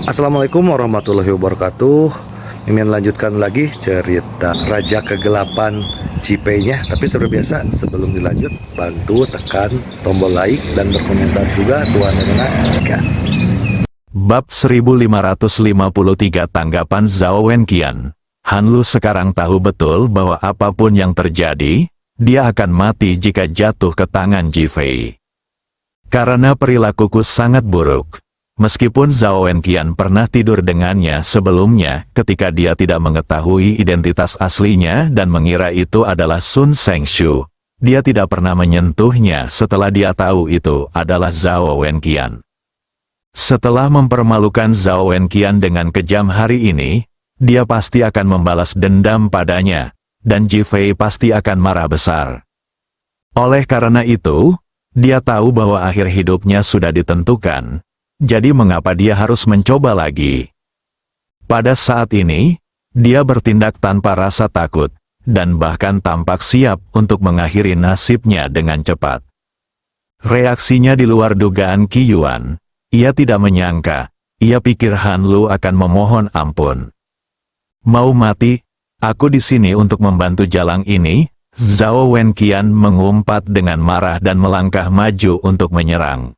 Assalamualaikum warahmatullahi wabarakatuh. Mimin lanjutkan lagi cerita Raja Kegelapan Cipei-nya. Tapi seperti biasa, sebelum dilanjut, bantu tekan tombol like dan berkomentar juga. Tuan Rena, gas. Bab 1553 Tanggapan Zhao Wenqian. Han Lu sekarang tahu betul bahwa apapun yang terjadi, dia akan mati jika jatuh ke tangan Ji Fei. Karena perilakuku sangat buruk. Meskipun Zhao Wenqian pernah tidur dengannya sebelumnya ketika dia tidak mengetahui identitas aslinya dan mengira itu adalah Sun Sengshu, dia tidak pernah menyentuhnya setelah dia tahu itu adalah Zhao Wenqian. Setelah mempermalukan Zhao Wenqian dengan kejam hari ini, dia pasti akan membalas dendam padanya, dan Ji Fei pasti akan marah besar. Oleh karena itu, dia tahu bahwa akhir hidupnya sudah ditentukan. Jadi mengapa dia harus mencoba lagi? Pada saat ini, dia bertindak tanpa rasa takut, dan bahkan tampak siap untuk mengakhiri nasibnya dengan cepat. Reaksinya di luar dugaan Qi Yuan. Ia tidak menyangka, ia pikir Han Lu akan memohon ampun. Mau mati? Aku di sini untuk membantu jalang ini. Zhao Wenqian mengumpat dengan marah dan melangkah maju untuk menyerang.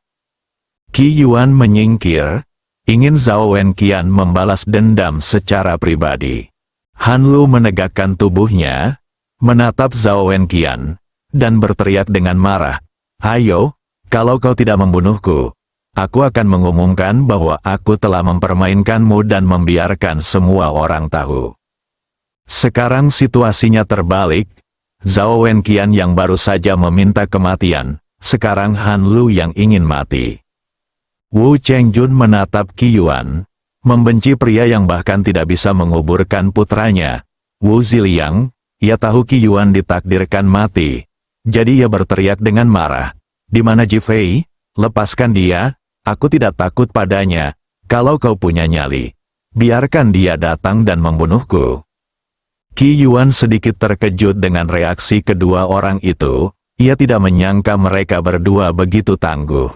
Qi Yuan menyingkir, ingin Zhao Wenqian membalas dendam secara pribadi. Han Lu menegakkan tubuhnya, menatap Zhao Wenqian, dan berteriak dengan marah, "Ayo, kalau kau tidak membunuhku, aku akan mengumumkan bahwa aku telah mempermainkanmu dan membiarkan semua orang tahu." Sekarang situasinya terbalik, Zhao Wenqian yang baru saja meminta kematian, sekarang Han Lu yang ingin mati. Wu Chengjun menatap Qi Yuan, membenci pria yang bahkan tidak bisa menguburkan putranya. Wu Ziliang, ia tahu Qi Yuan ditakdirkan mati. Jadi ia berteriak dengan marah, "Di mana Ji Fei? Lepaskan dia, aku tidak takut padanya. Kalau kau punya nyali, biarkan dia datang dan membunuhku." Qi Yuan sedikit terkejut dengan reaksi kedua orang itu. Ia tidak menyangka mereka berdua begitu tangguh.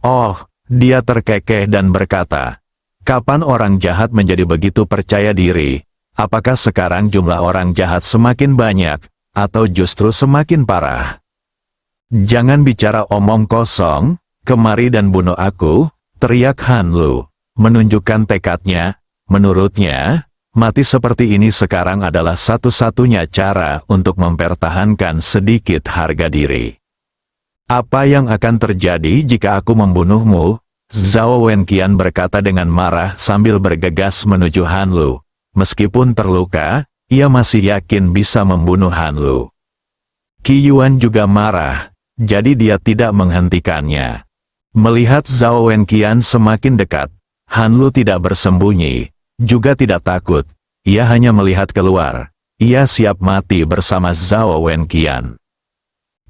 Oh, dia terkekeh dan berkata, "Kapan orang jahat menjadi begitu percaya diri? Apakah sekarang jumlah orang jahat semakin banyak, atau justru semakin parah? Jangan bicara omong kosong, kemari dan bunuh aku," teriak Han Lu, menunjukkan tekadnya. Menurutnya, mati seperti ini sekarang adalah satu-satunya cara untuk mempertahankan sedikit harga diri. "Apa yang akan terjadi jika aku membunuhmu?" Zhao Wenqian berkata dengan marah sambil bergegas menuju Han Lu. Meskipun terluka, ia masih yakin bisa membunuh Han Lu. Qi Yuan juga marah, jadi dia tidak menghentikannya. Melihat Zhao Wenqian semakin dekat, Han Lu tidak bersembunyi, juga tidak takut. Ia hanya melihat keluar. Ia siap mati bersama Zhao Wenqian.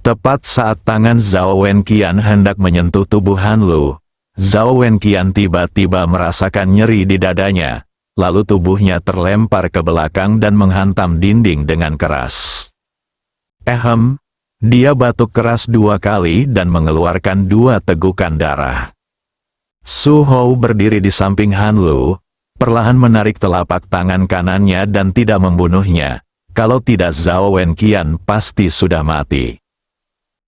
Tepat saat tangan Zhao Wenqian hendak menyentuh tubuh Han Lu, Zhao Wenqian tiba-tiba merasakan nyeri di dadanya, lalu tubuhnya terlempar ke belakang dan menghantam dinding dengan keras. Dia batuk keras 2 kali dan mengeluarkan 2 tegukan darah. Su Hou berdiri di samping Han Lu, perlahan menarik telapak tangan kanannya dan tidak membunuhnya. Kalau tidak Zhao Wenqian pasti sudah mati.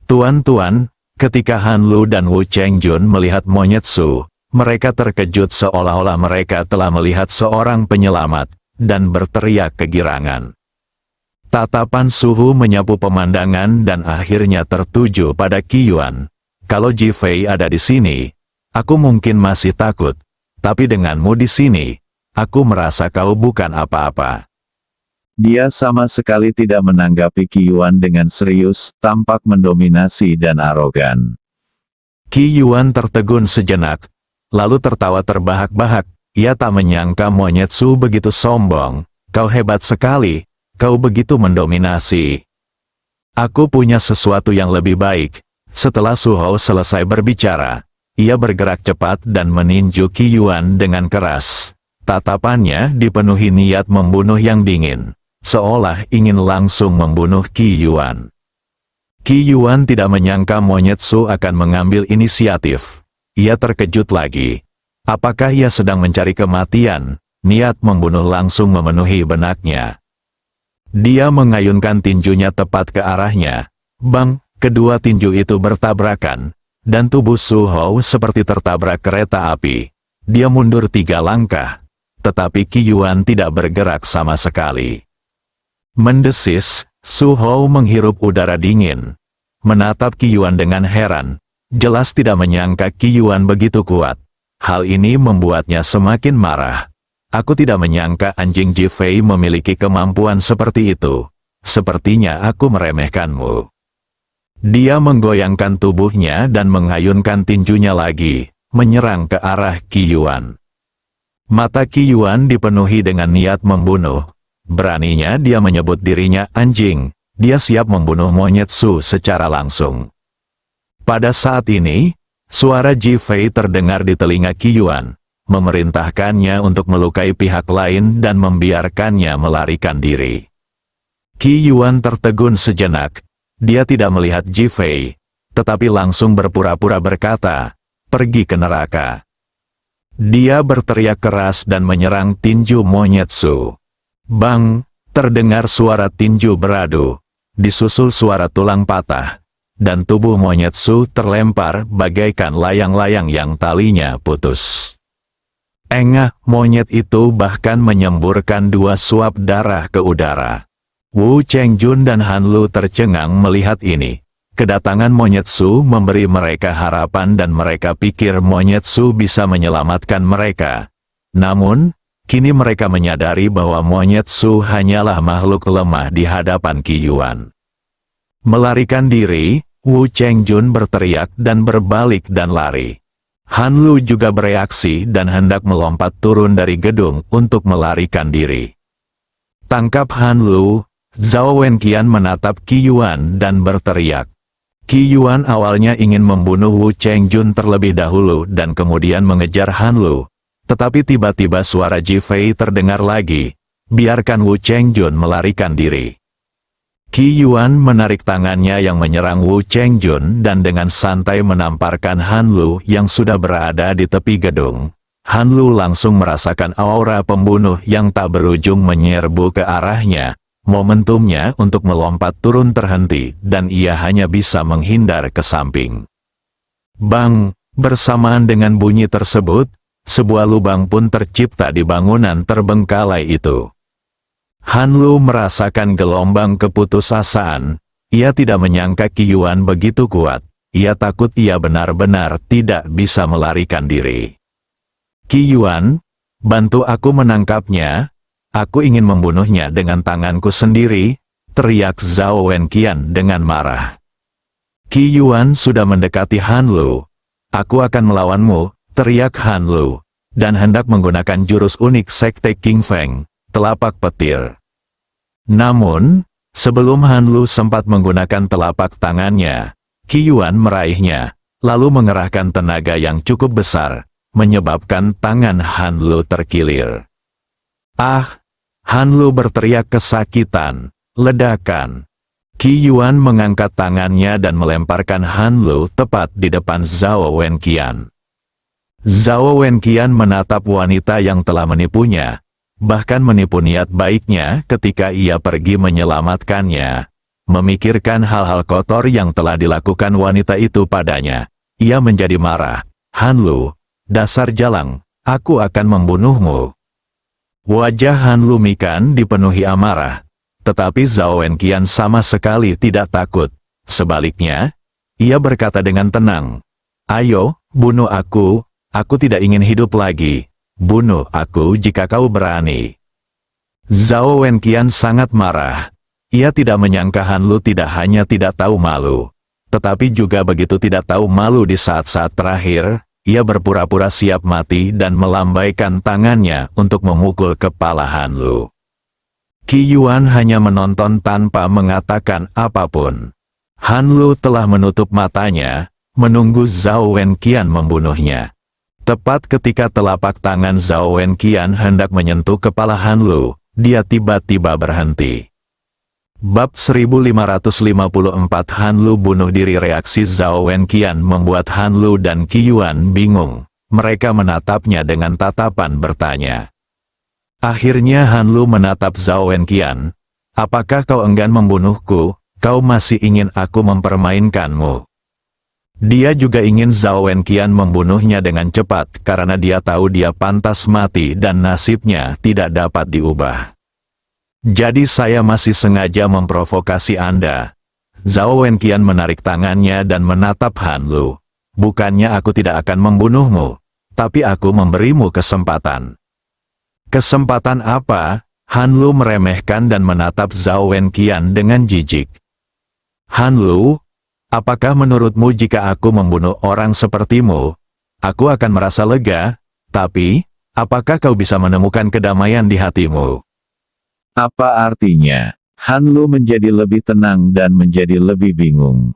"Tuan-tuan," ketika Han Lu dan Wu Chengjun melihat monyet Su, mereka terkejut seolah-olah mereka telah melihat seorang penyelamat, dan berteriak kegirangan. Tatapan Suhu menyapu pemandangan dan akhirnya tertuju pada Qi Yuan. "Kalau Ji Fei ada di sini, aku mungkin masih takut, tapi denganmu di sini, aku merasa kau bukan apa-apa." Dia sama sekali tidak menanggapi Qi Yuan dengan serius, tampak mendominasi dan arogan. Qi Yuan tertegun sejenak, lalu tertawa terbahak-bahak. Ia tak menyangka monyet Su begitu sombong. "Kau hebat sekali, kau begitu mendominasi. Aku punya sesuatu yang lebih baik." Setelah Su Hou selesai berbicara, ia bergerak cepat dan meninju Qi Yuan dengan keras. Tatapannya dipenuhi niat membunuh yang dingin, seolah ingin langsung membunuh Qi Yuan. Qi Yuan tidak menyangka monyet Su akan mengambil inisiatif. Ia terkejut lagi. Apakah ia sedang mencari kematian? Niat membunuh langsung memenuhi benaknya. Dia mengayunkan tinjunya tepat ke arahnya. Bang, kedua tinju itu bertabrakan, dan tubuh Su Hou seperti tertabrak kereta api. Dia mundur 3 langkah, tetapi Qi Yuan tidak bergerak sama sekali. Mendesis, Su Hou menghirup udara dingin. Menatap Qi Yuan dengan heran, jelas tidak menyangka Qi Yuan begitu kuat. Hal ini membuatnya semakin marah. Aku tidak menyangka anjing Ji Fei memiliki kemampuan seperti itu. Sepertinya aku meremehkanmu. Dia menggoyangkan tubuhnya dan mengayunkan tinjunya lagi, menyerang ke arah Qi Yuan. Mata Qi Yuan dipenuhi dengan niat membunuh. Beraninya dia menyebut dirinya anjing. Dia siap membunuh monyet Su secara langsung. Pada saat ini, suara Ji Fei terdengar di telinga Qi Yuan, memerintahkannya untuk melukai pihak lain dan membiarkannya melarikan diri. Qi Yuan tertegun sejenak. Dia tidak melihat Ji Fei, tetapi langsung berpura-pura berkata, "Pergi ke neraka." Dia berteriak keras dan menyerang tinju monyet Su. Bang, terdengar suara tinju beradu, disusul suara tulang patah, dan tubuh monyet Su terlempar bagaikan layang-layang yang talinya putus. Engah, monyet itu bahkan menyemburkan 2 suap darah ke udara. Wu Chengjun dan Han Lu tercengang melihat ini. Kedatangan monyet Su memberi mereka harapan dan mereka pikir monyet Su bisa menyelamatkan mereka. Namun, kini mereka menyadari bahwa monyet Su hanyalah makhluk lemah di hadapan Qi Yuan. Melarikan diri, Wu Chengjun berteriak dan berbalik dan lari. Han Lu juga bereaksi dan hendak melompat turun dari gedung untuk melarikan diri. Tangkap Han Lu, Zhao Wenqian menatap Qi Yuan dan berteriak. Qi Yuan awalnya ingin membunuh Wu Chengjun terlebih dahulu dan kemudian mengejar Han Lu. Tetapi tiba-tiba suara Ji Fei terdengar lagi. Biarkan Wu Chengjun melarikan diri. Qi Yuan menarik tangannya yang menyerang Wu Chengjun dan dengan santai menamparkan Han Lu yang sudah berada di tepi gedung. Han Lu langsung merasakan aura pembunuh yang tak berujung menyerbu ke arahnya. Momentumnya untuk melompat turun terhenti dan ia hanya bisa menghindar ke samping. Bang, bersamaan dengan bunyi tersebut, sebuah lubang pun tercipta di bangunan terbengkalai itu. Han Lu merasakan gelombang keputusasaan. Ia tidak menyangka Qi Yuan begitu kuat. Ia takut ia benar-benar tidak bisa melarikan diri. Qi Yuan, bantu aku menangkapnya. Aku ingin membunuhnya dengan tanganku sendiri, teriak Zhao Wenqian dengan marah. Qi Yuan sudah mendekati Han Lu. Aku akan melawanmu, teriak Han Lu, dan hendak menggunakan jurus unik Sekte King Feng, telapak petir. Namun, sebelum Han Lu sempat menggunakan telapak tangannya, Qi Yuan meraihnya, lalu mengerahkan tenaga yang cukup besar, menyebabkan tangan Han Lu terkilir. Ah! Han Lu berteriak kesakitan. Ledakan. Qi Yuan mengangkat tangannya dan melemparkan Han Lu tepat di depan Zhao Wenqian. Zhao Wenqian menatap wanita yang telah menipunya, bahkan menipu niat baiknya ketika ia pergi menyelamatkannya. Memikirkan hal-hal kotor yang telah dilakukan wanita itu padanya, ia menjadi marah. Han Lu, dasar jalang, aku akan membunuhmu. Wajah Han Lu Mikan dipenuhi amarah, tetapi Zhao Wenqian sama sekali tidak takut. Sebaliknya, ia berkata dengan tenang, "Ayo, bunuh aku tidak ingin hidup lagi. Bunuh aku jika kau berani." Zhao Wenqian sangat marah. Ia tidak menyangka Han Lu tidak hanya tidak tahu malu, tetapi juga begitu tidak tahu malu di saat-saat terakhir. Ia berpura-pura siap mati dan melambaikan tangannya untuk memukul kepala Han Lu. Qi Yuan hanya menonton tanpa mengatakan apapun. Han Lu telah menutup matanya, menunggu Zhao Wenqian membunuhnya. Tepat ketika telapak tangan Zhao Wenqian hendak menyentuh kepala Han Lu, dia tiba-tiba berhenti. Bab 1554 Han Lu bunuh diri. Reaksi Zhao Wenqian membuat Han Lu dan Qi Yuan bingung. Mereka menatapnya dengan tatapan bertanya. Akhirnya Han Lu menatap Zhao Wenqian. Apakah kau enggan membunuhku? Kau masih ingin aku mempermainkanmu? Dia juga ingin Zhao Wenqian membunuhnya dengan cepat karena dia tahu dia pantas mati dan nasibnya tidak dapat diubah. Jadi saya masih sengaja memprovokasi Anda. Zhao Wenqian menarik tangannya dan menatap Han Lu. Bukannya aku tidak akan membunuhmu, tapi aku memberimu kesempatan. Kesempatan apa? Han Lu meremehkan dan menatap Zhao Wenqian dengan jijik. Han Lu, apakah menurutmu jika aku membunuh orang sepertimu, aku akan merasa lega? Tapi, apakah kau bisa menemukan kedamaian di hatimu? Apa artinya? Han Lu menjadi lebih tenang dan menjadi lebih bingung.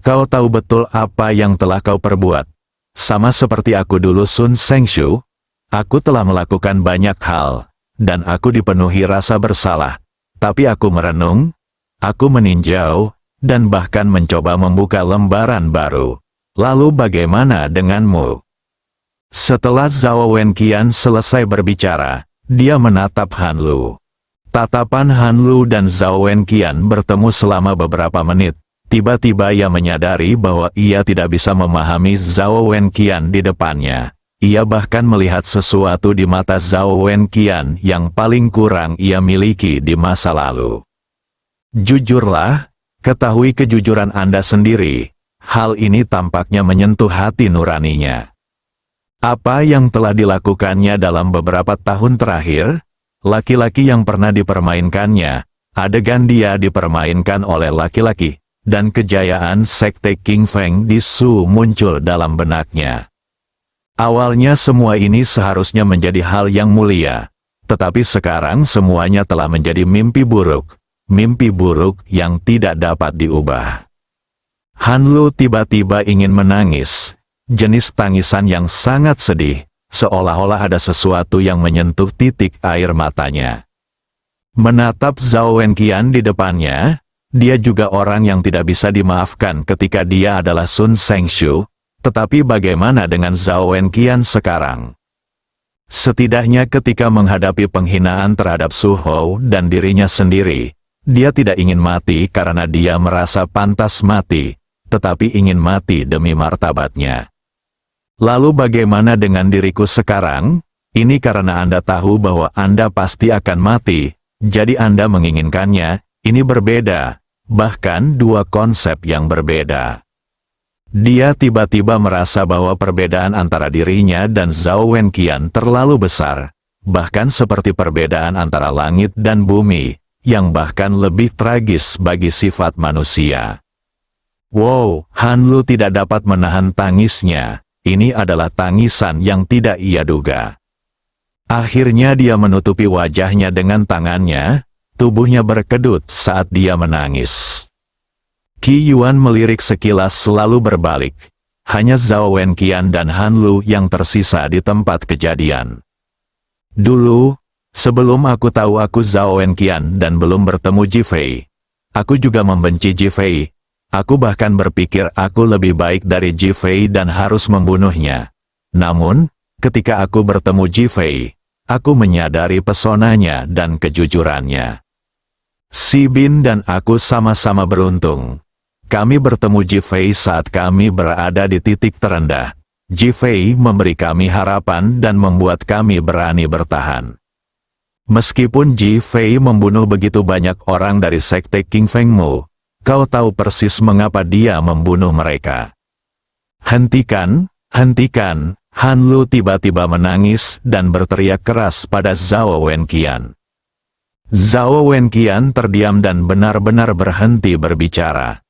Kau tahu betul apa yang telah kau perbuat. Sama seperti aku dulu Sun Sengshu, aku telah melakukan banyak hal, dan aku dipenuhi rasa bersalah. Tapi aku merenung, aku meninjau, dan bahkan mencoba membuka lembaran baru. Lalu bagaimana denganmu? Setelah Zhao Wenqian selesai berbicara, dia menatap Han Lu. Tatapan Han Lu dan Zhao Wenqian bertemu selama beberapa menit. Tiba-tiba ia menyadari bahwa ia tidak bisa memahami Zhao Wenqian di depannya. Ia bahkan melihat sesuatu di mata Zhao Wenqian yang paling kurang ia miliki di masa lalu. Jujurlah, ketahui kejujuran Anda sendiri, hal ini tampaknya menyentuh hati nuraninya. Apa yang telah dilakukannya dalam beberapa tahun terakhir? Laki-laki yang pernah dipermainkannya, adegan dia dipermainkan oleh laki-laki, dan kejayaan Sekte King Feng di Shu muncul dalam benaknya. Awalnya semua ini seharusnya menjadi hal yang mulia, tetapi sekarang semuanya telah menjadi mimpi buruk yang tidak dapat diubah. Han Lu tiba-tiba ingin menangis, jenis tangisan yang sangat sedih, seolah-olah ada sesuatu yang menyentuh titik air matanya. Menatap Zhao Wenqian di depannya, dia juga orang yang tidak bisa dimaafkan ketika dia adalah Sun Sengshu, tetapi bagaimana dengan Zhao Wenqian sekarang? Setidaknya ketika menghadapi penghinaan terhadap Su Hou dan dirinya sendiri, dia tidak ingin mati karena dia merasa pantas mati, tetapi ingin mati demi martabatnya. Lalu bagaimana dengan diriku sekarang? Ini karena Anda tahu bahwa Anda pasti akan mati, jadi Anda menginginkannya. Ini berbeda, bahkan dua konsep yang berbeda. Dia tiba-tiba merasa bahwa perbedaan antara dirinya dan Zhao Wenqian terlalu besar, bahkan seperti perbedaan antara langit dan bumi, yang bahkan lebih tragis bagi sifat manusia. Wow, Han Lu tidak dapat menahan tangisnya. Ini adalah tangisan yang tidak ia duga. Akhirnya dia menutupi wajahnya dengan tangannya, tubuhnya berkedut saat dia menangis. Qi Yuan melirik sekilas lalu berbalik. Hanya Zhao Wenqian dan Han Lu yang tersisa di tempat kejadian. Dulu, sebelum aku tahu aku Zhao Wenqian dan belum bertemu Ji Fei, aku juga membenci Ji Fei. Aku bahkan berpikir aku lebih baik dari Ji Fei dan harus membunuhnya. Namun, ketika aku bertemu Ji Fei, aku menyadari pesonanya dan kejujurannya. Si Bin dan aku sama-sama beruntung. Kami bertemu Ji Fei saat kami berada di titik terendah. Ji Fei memberi kami harapan dan membuat kami berani bertahan. Meskipun Ji Fei membunuh begitu banyak orang dari Sekte King Fengmu, kau tahu persis mengapa dia membunuh mereka. Hentikan, hentikan, Han Lu tiba-tiba menangis dan berteriak keras pada Zhao Wenqian. Zhao Wenqian terdiam dan benar-benar berhenti berbicara.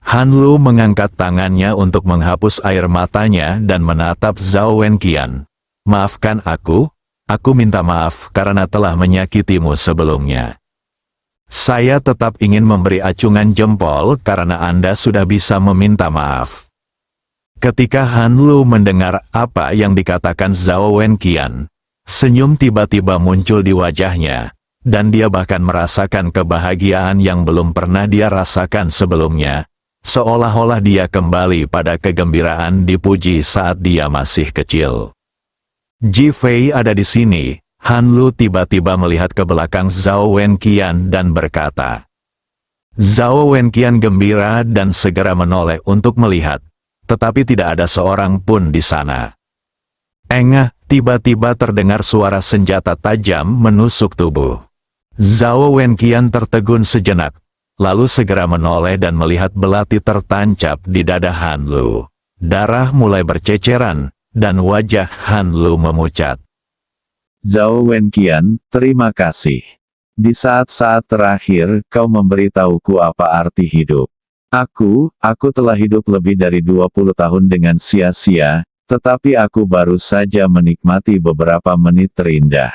Han Lu mengangkat tangannya untuk menghapus air matanya dan menatap Zhao Wenqian. Maafkan aku minta maaf karena telah menyakitimu sebelumnya. Saya tetap ingin memberi acungan jempol karena Anda sudah bisa meminta maaf. Ketika Han Lu mendengar apa yang dikatakan Zhao Wenqian, senyum tiba-tiba muncul di wajahnya, dan dia bahkan merasakan kebahagiaan yang belum pernah dia rasakan sebelumnya, seolah-olah dia kembali pada kegembiraan dipuji saat dia masih kecil. Ji Fei ada di sini. Han Lu tiba-tiba melihat ke belakang Zhao Wenqian dan berkata. Zhao Wenqian gembira dan segera menoleh untuk melihat, tetapi tidak ada seorang pun di sana. Engah, tiba-tiba terdengar suara senjata tajam menusuk tubuh. Zhao Wenqian tertegun sejenak, lalu segera menoleh dan melihat belati tertancap di dada Han Lu. Darah mulai berceceran, dan wajah Han Lu memucat. Zhao Wenqian, terima kasih. Di saat-saat terakhir, kau memberitahuku apa arti hidup. Aku telah hidup lebih dari 20 tahun dengan sia-sia, tetapi aku baru saja menikmati beberapa menit terindah.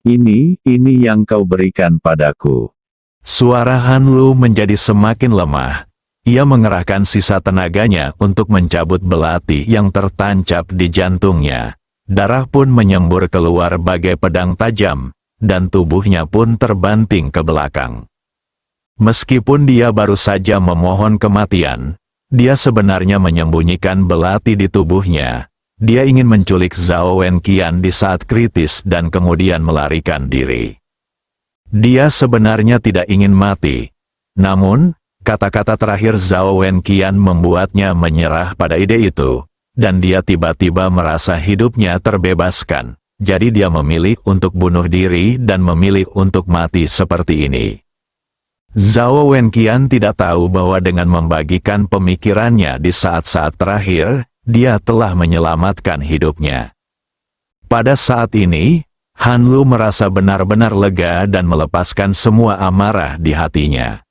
Ini yang kau berikan padaku. Suara Han Lu menjadi semakin lemah. Ia mengerahkan sisa tenaganya untuk mencabut belati yang tertancap di jantungnya. Darah pun menyembur keluar bagai pedang tajam, dan tubuhnya pun terbanting ke belakang. Meskipun dia baru saja memohon kematian, dia sebenarnya menyembunyikan belati di tubuhnya. Dia ingin menculik Zhao Wenqian di saat kritis dan kemudian melarikan diri. Dia sebenarnya tidak ingin mati. Namun, kata-kata terakhir Zhao Wenqian membuatnya menyerah pada ide itu, dan dia tiba-tiba merasa hidupnya terbebaskan. Jadi dia memilih untuk bunuh diri dan memilih untuk mati seperti ini. Zhao Wenqian tidak tahu bahwa dengan membagikan pemikirannya di saat-saat terakhir, dia telah menyelamatkan hidupnya. Pada saat ini, Han Lu merasa benar-benar lega dan melepaskan semua amarah di hatinya.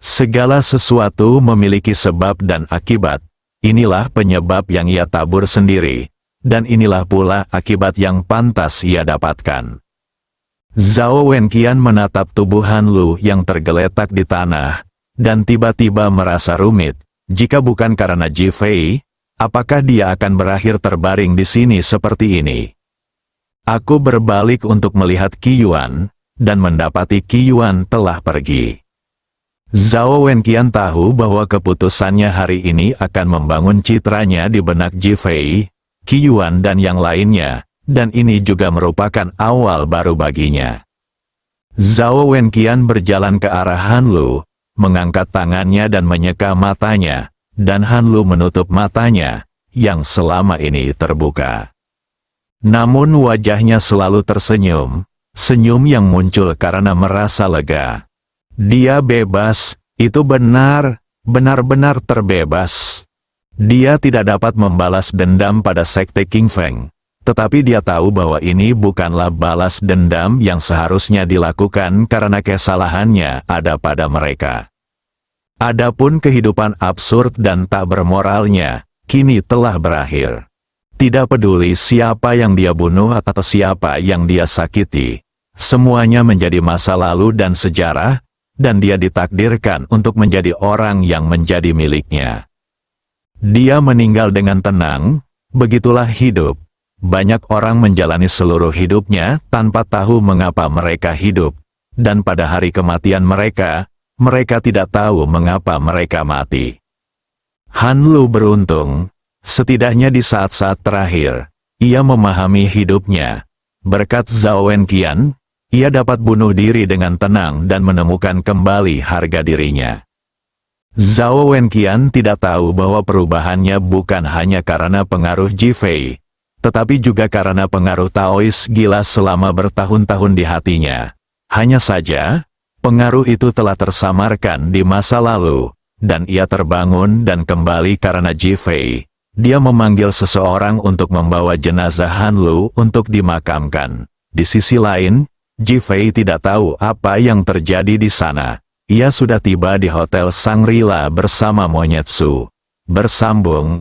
Segala sesuatu memiliki sebab dan akibat. Inilah penyebab yang ia tabur sendiri, dan inilah pula akibat yang pantas ia dapatkan. Zhao Wenqian menatap tubuh Han Lu yang tergeletak di tanah, dan tiba-tiba merasa rumit. Jika bukan karena Ji Fei, apakah dia akan berakhir terbaring di sini seperti ini? Aku berbalik untuk melihat Qi Yuan, dan mendapati Qi Yuan telah pergi. Zhao Wenqian tahu bahwa keputusannya hari ini akan membangun citranya di benak Ji Fei, Qi Yuan dan yang lainnya, dan ini juga merupakan awal baru baginya. Zhao Wenqian berjalan ke arah Han Lu, mengangkat tangannya dan menyeka matanya, dan Han Lu menutup matanya, yang selama ini terbuka. Namun wajahnya selalu tersenyum, senyum yang muncul karena merasa lega. Dia bebas, itu benar-benar terbebas. Dia tidak dapat membalas dendam pada Sekte King Feng, tetapi dia tahu bahwa ini bukanlah balas dendam yang seharusnya dilakukan karena kesalahannya ada pada mereka. Adapun kehidupan absurd dan tak bermoralnya, kini telah berakhir. Tidak peduli siapa yang dia bunuh atau siapa yang dia sakiti, semuanya menjadi masa lalu dan sejarah, dan dia ditakdirkan untuk menjadi orang yang menjadi miliknya. Dia meninggal dengan tenang, begitulah hidup. Banyak orang menjalani seluruh hidupnya tanpa tahu mengapa mereka hidup, dan pada hari kematian mereka, mereka tidak tahu mengapa mereka mati. Han Lu beruntung, setidaknya di saat-saat terakhir, ia memahami hidupnya. Berkat Zhao Wenqian, ia dapat bunuh diri dengan tenang dan menemukan kembali harga dirinya. Zhao Wenqian tidak tahu bahwa perubahannya bukan hanya karena pengaruh Ji Fei, tetapi juga karena pengaruh Taois gila selama bertahun-tahun di hatinya. Hanya saja, pengaruh itu telah tersamarkan di masa lalu, dan ia terbangun dan kembali karena Ji Fei. Dia memanggil seseorang untuk membawa jenazah Han Lu untuk dimakamkan. Di sisi lain, Ji Fei tidak tahu apa yang terjadi di sana. Ia sudah tiba di Hotel Shangri-La bersama Monyet Su. Bersambung.